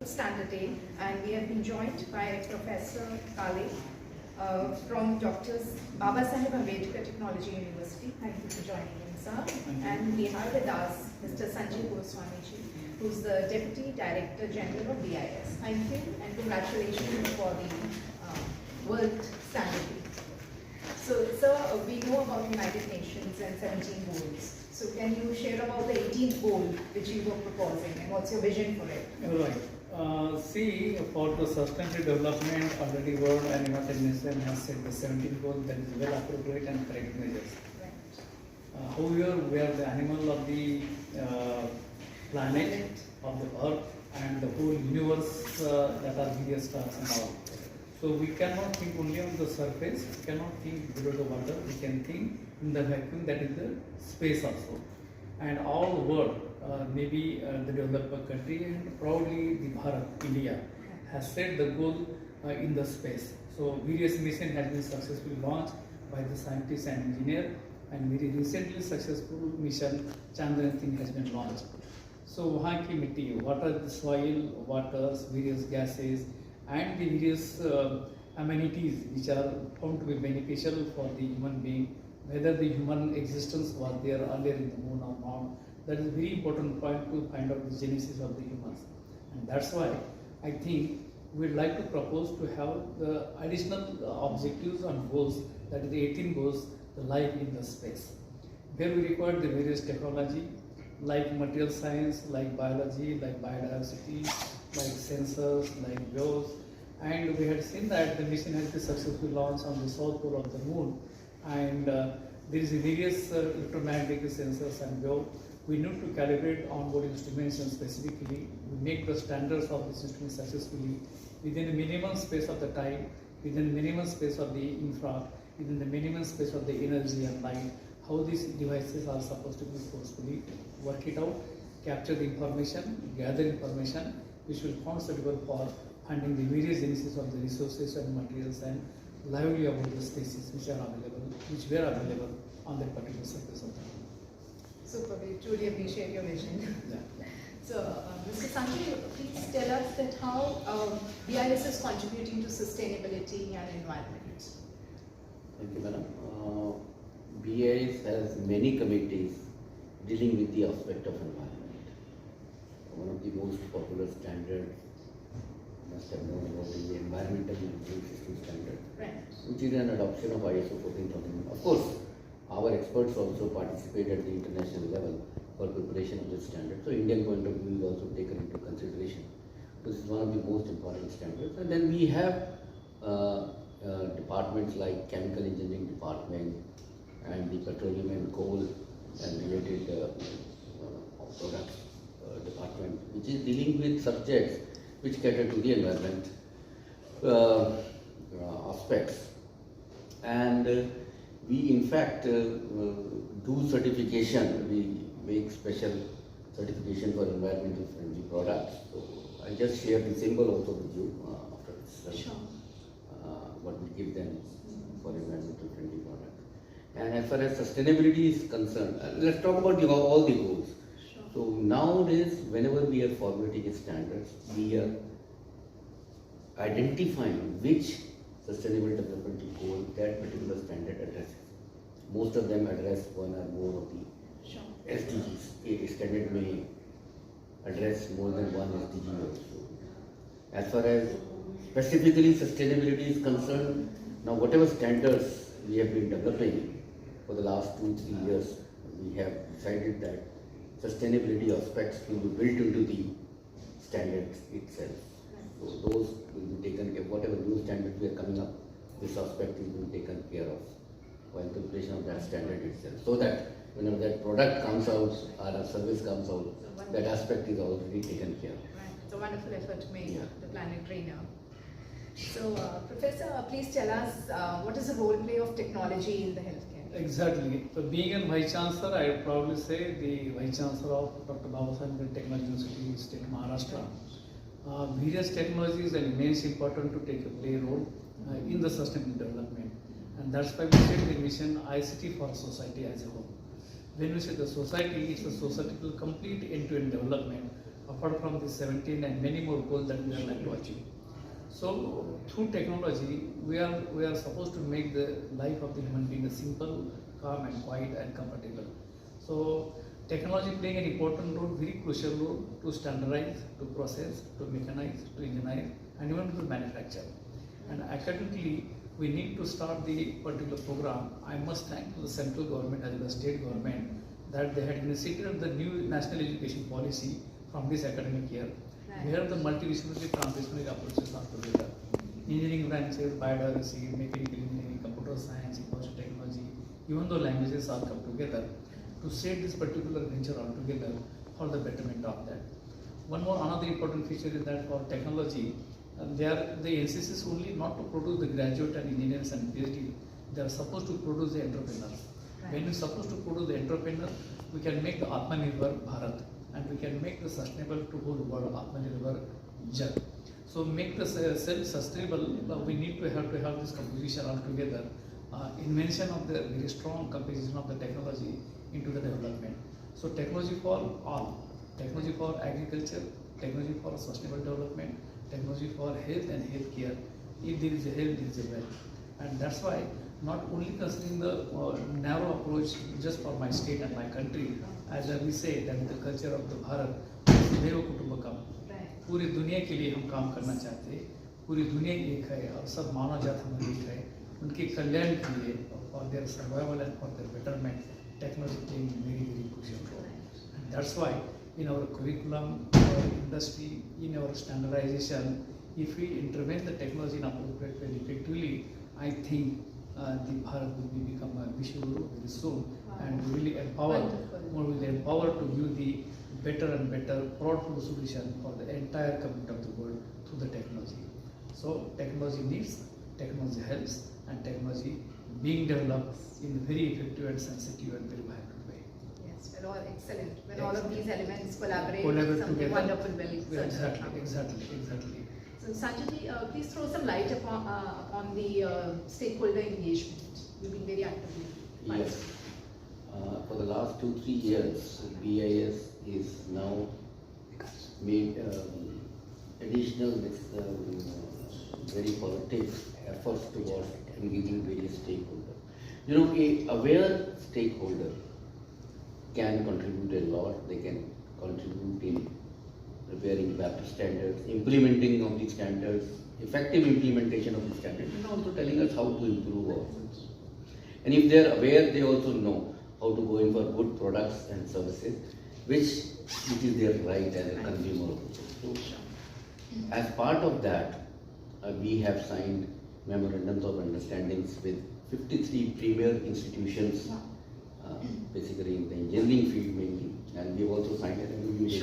Standard day, and we have been joined by Professor Kale from Drs. Babasaheb Ambedkar Technology University. Thank you for joining in, sir. And we have with us Mr. Sanjay Goswami, who's the Deputy Director General of BIS. Thank you and congratulations for the World Standard Day. So, sir, we know about United Nations and 17 goals. So, can you share about the 18th goal which you were proposing and what's your vision for it? Right. See, for the sustainable development, already World and United Nations has set the 17th goal, that is well appropriate and correct measures. Right. However, we are the animal of the planet, of the earth, and the whole universe that are various stars and all. So we cannot think only on the surface, we cannot think below the water, we can think in the vacuum, that is the space also. And all the world, maybe the developed country and proudly the Bharat, India, has set the goal in the space. So various missions have been successfully launched by the scientists and engineers, and very recently successful mission Chancellor thing has been launched. So वहाँ की मिट्टी, water, the soil, waters, various gases, and the various amenities which are found to be beneficial for the human being, whether the human existence was there earlier in the moon or not. That is a very important point to find out the genesis of the humans. And that's why I think we'd like to propose to have the additional objectives and goals, that is the 18 goals, the life in the space. Where we require the various technology, like material science, like biology, like biodiversity, like sensors, like geos. And we had seen that the mission has been successfully launched on the south pole of the moon. And there is various electromagnetic sensors and geo. We need to calibrate onboard instruments and specifically we make the standards of this instrument successfully within the minimum space of the time, within the minimum space of the infra, within the minimum space of the energy and light, how these devices are supposed to be forcefully work it out, capture the information, gather information, which will form suitable for finding the various genesis of the resources and materials and lively about the species which are available, which were available on that particular surface of the moon. Super, we truly appreciate your vision. Yeah. So, Mr. Sanjay, please tell us that how BIS is contributing to sustainability and environment. Thank you, madam. BIS has many committees dealing with the aspect of environment. One of the most popular standards must have known about the environmental management system standard, Right. which is an adoption of ISO 14000. Of course, our experts also participate at the international level for preparation of this standard. So Indian point of view is also taken into consideration. This is one of the most important standards. And then we have departments like chemical engineering department and the petroleum and coal and related products department, which is dealing with subjects which cater to the environment aspects. And we in fact do certification, we make special certification for environmental friendly products. So I just share the symbol also with you after this, Sure. what we give them for environmental friendly products. And as far as sustainability is concerned, let's talk about all the goals. Sure. So nowadays, whenever we are formulating standards, we are identifying which sustainable development goal that particular standard addresses. Most of them address one or more of the Sure. SDGs. A standard may address more than one SDG also. As far as specifically sustainability is concerned, now whatever standards we have been developing for the last 2-3 years, we have decided that sustainability aspects will be built into the standards itself. So those will be taken care, whatever new standards we are coming up, this aspect is being taken care of while preparation of that standard itself. So that whenever that product comes out or a service comes out, that aspect is already taken care of. Right. It's a wonderful effort to make Yeah. the planet greener. So, Professor, please tell us what is the role play of technology in the healthcare? Exactly. So being a Vice Chancellor, I would probably say the Vice Chancellor of Dr. Babasaheb Technology University, State Maharashtra. Various technologies are immense important to take a play role in the sustainable development. And that's why we set the mission ICT for society as a whole. When we say the society, it's a societal complete end-to-end development apart from the 17 and many more goals that we are like to achieve. So through technology, we are supposed to make the life of the human being a simple, calm and quiet and comfortable. So technology playing an important role, very crucial role to standardize, to process, to mechanize, to engineer and even to manufacture. And academically, we need to start the particular program. I must thank the central government as well as state government that they had initiated the new national education policy from this academic year, where the multidisciplinary transdisciplinary approaches are together. Engineering branches, biodiversity, mechanical engineering, computer science, information technology, even though languages are come together to set this particular venture all together for the betterment of that. One more another important feature is that for technology, the emphasis only not to produce the graduate and engineers and PhD, they are supposed to produce the entrepreneurs. Right. When we are supposed to produce the entrepreneur, we can make the Atmanirbhar Bharat and we can make the sustainable to whole world Atmanirbhar Jag. So make the self-sustainable, we need to have this composition altogether, invention of the very strong composition of the technology into the development. So technology for all, technology for agriculture, technology for sustainable development, technology for health and healthcare. If there is a health, there is a wealth. And that's why not only considering the narrow approach just for my state and my country, as we say that the culture of the Bharat, Dev Kutumbakam, पूरी दुनिया के लिए हम काम करना चाहते हैं, पूरी दुनिया एक है और सब मानव जात हम एक है, उनके कल्याण के लिए for their survival and for their betterment, technology playing a very very crucial role. And that's why in our curriculum, in our industry, in our standardization, if we intervene the technology in appropriate way effectively, I think the Bharat will become a Vishwanath very soon, and we will empower to give the better and better proudful solution for the entire community of the world through the technology. So technology needs, technology helps, and technology being developed in a very effective and sensitive and very vibrant way. Yes, well, all excellent. When all of these elements collaborate something together, wonderful will exactly. So Sanjay, please throw some light upon the stakeholder engagement. You've been very actively. Yes. For the last 2-3 years, BIS is now made additional very positive efforts towards engaging various stakeholders. You know, a aware stakeholder can contribute a lot. They can contribute in preparing better standards, implementing of these standards, effective implementation of the standards, and also telling us how to improve ourselves. And if they are aware, they also know how to go in for good products and services, which is their right as a consumer. So, as part of that, we have signed memorandums of understandings with 53 premier institutions, basically in the engineering field mainly, and we have also signed an MOU with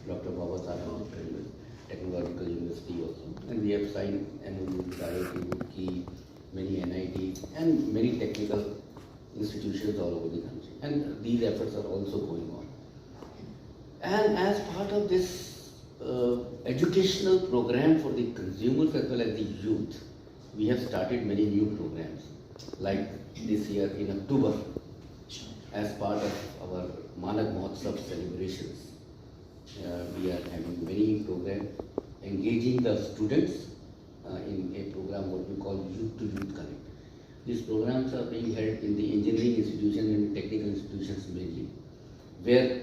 Dr. Babasaheb Technological University also, and we have signed MOU with IIT, many NITs, and many technical institutions all over the country, and these efforts are also going on. And as part of this educational program for the consumers as well as the youth, we have started many new programs, like this year in October, as part of our Manak Mahotsav celebrations. We are having many programs engaging the students in a program what we call Youth to Youth Connect. These programs are being held in the engineering institutions and technical institutions mainly, where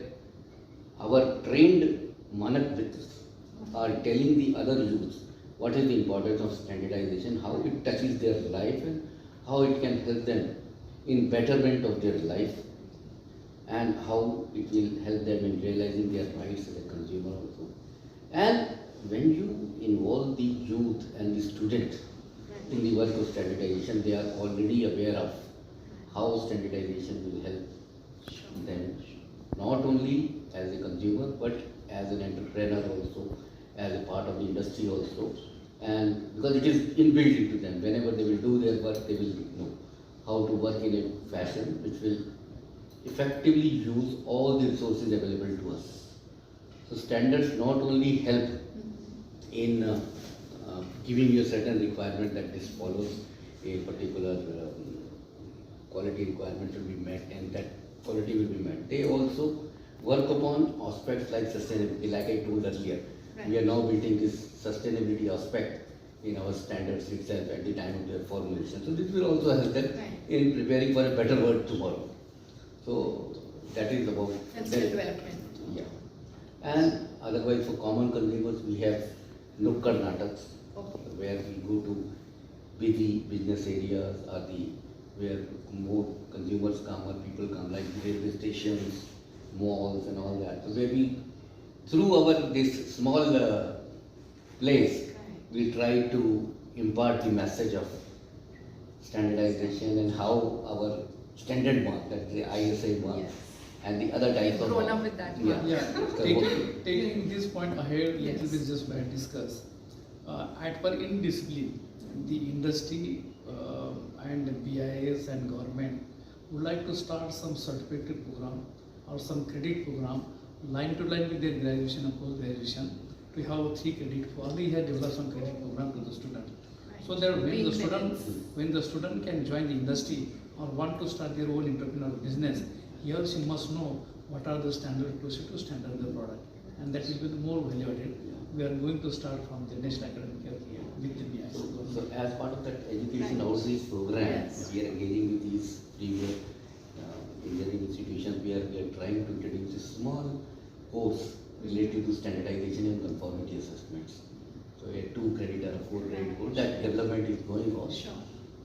our trained Manak Mittras are telling the other youths what is the importance of standardization, how it touches their life, and how it can help them in betterment of their life, and how it will help them in realizing their rights as a consumer also. And when you involve the youth and the student in the work of standardization, they are already aware of how standardization will help them, not only as a consumer, but as an entrepreneur also, as a part of the industry also. And because it is inbuilt into them, whenever they will do their work, they will know how to work in a fashion which will effectively use all the resources available to us. So standards not only help in giving you a certain requirement that this follows a particular quality requirement will be met and that quality will be met. They also work upon aspects like sustainability, like I told earlier. Right. We are now building this sustainability aspect in our standards itself at the time of their formulation. So this will also help them Right. in preparing for a better world tomorrow. So that is about And that. skill development. Yeah. And otherwise for common consumers we have Nukkad Nataks, Okay. where we go to busy business areas or the where more consumers come or people come, like railway stations, malls and all that. So where we, through our this small place, we try to impart the message of standardization and how our standard mark, that's the ISA mark, Yes. and the other types We've of grown mark. up with that. Yeah. Taking this point ahead, Yes. little bit just by discuss. At per indiscipline, the industry and BIS and government would like to start some certificate program or some credit program line to line with their graduation or post graduation to have 3 credit. Only have developed some credit program to the student. So that when the student can join the industry or want to start their own entrepreneurial business, he or she must know what are the standard procedure to standard the product, and that will be the more value added. We are going to start from the next academic year with the BIS. So as part of that education Right. outreach program, Yes. we are engaging with these premier engineering institutions. We are trying to introduce a small course related to standardization and conformity assessments. So a 2 credit or a 4 credit course, that development is going on. Sure.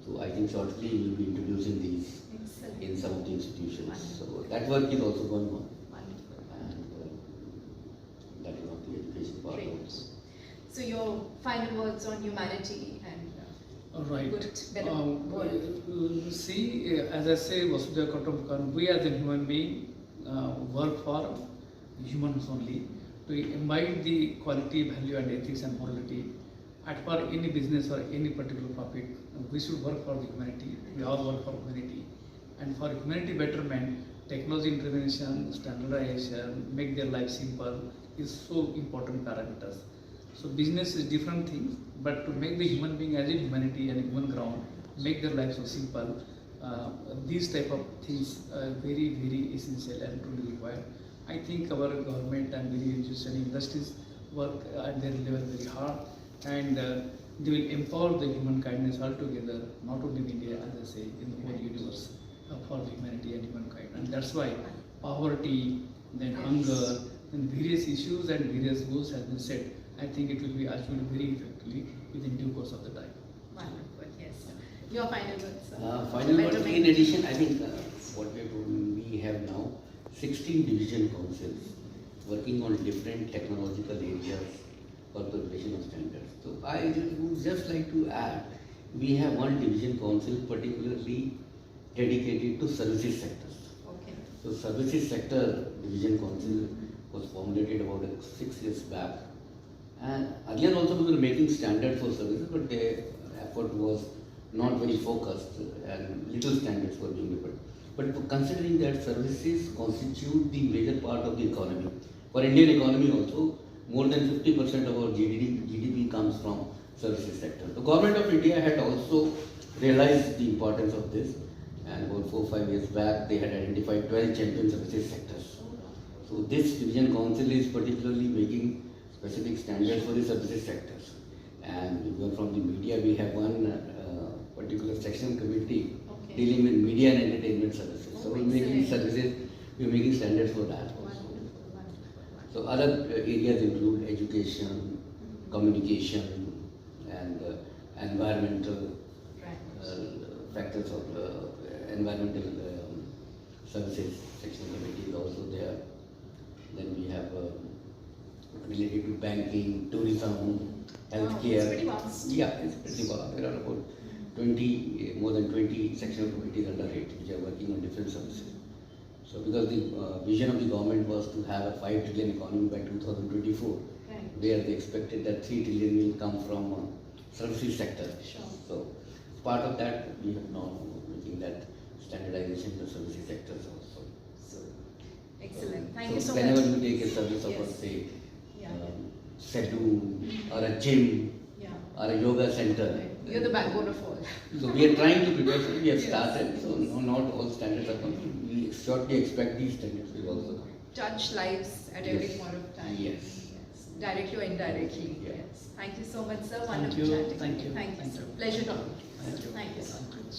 So I think shortly we will be introducing these Excellent. in some of the institutions. So Wonderful. that work is also going on. Wonderful. And that is not the education part. Great. So your final words on humanity and Right. good, better world. See, as I say, Vasudhaiva Kutumbakam, we as a human being work for humans only to imbibe the quality, value and ethics and morality. At for any business or any particular topic, we should work for the humanity. We all work for humanity. And for humanity betterment, technology intervention, standardization, make their life simple is so important parameters. So business is different things, but to make the human being as a humanity and human ground, make their life so simple, these type of things are very, very essential and truly required. I think our government and various industries work at their level very hard, and they will empower the human kindness altogether, not only in India, as I say, in the whole universe, for the humanity and humankind. And that's why poverty, then hunger, and various issues and various goals has been set. I think it will be achieved very effectively within due course of the time. Wonderful, yes. Your final words, sir. Final word, Betterment. in addition, I think what we have told, we have now 16 division councils working on different technological areas for preparation of standards. So I would just like to add, we have one division council particularly dedicated to services sectors. Okay. So services sector division council was formulated about 6 years back. And earlier also we were making standards for services, but the effort was not very focused and little standards were being developed. But considering that services constitute the major part of the economy, for Indian economy also, more than 50% of our GDP comes from services sector. The government of India had also realized the importance of this, and about 4-5 years back they had identified 12 champion services sectors. So this division council is particularly making specific standards for the services sectors. And even from the media, we have one particular section committee Okay. dealing with media and entertainment services. So Oh, we're making excellent. services, we're making standards for that also. Wonderful, wonderful. So other areas include education, communication, and environmental Right. factors of environmental services section committee is also there. Then we have related to banking, tourism, healthcare. It's pretty vast. Yeah, it's pretty vast. There are about 20, more than 20 sectional committees under it which are working on different services. So because the vision of the government was to have a 5 trillion economy by 2024, Right. where they expected that 3 trillion will come from services sector. Sure. So part of that we have now making that standardization in the services sectors also. So, excellent. Thank you so whenever much. you take a service of, Yes. say, Yeah. salon or a gym Yeah. or a yoga center. Right. You're the backbone of all. So we are trying to prepare, we have Yes. started, so not all standards are coming. We shortly expect these standards will also come. touch lives at every Yes. point of time. Yes. Directly or indirectly. Yeah. Yes. Thank you so much, sir. Thank Wonderful you. chatting. Thank you. Thank you, Thank sir. you. Pleasure talking. Thank you. Thank you so much.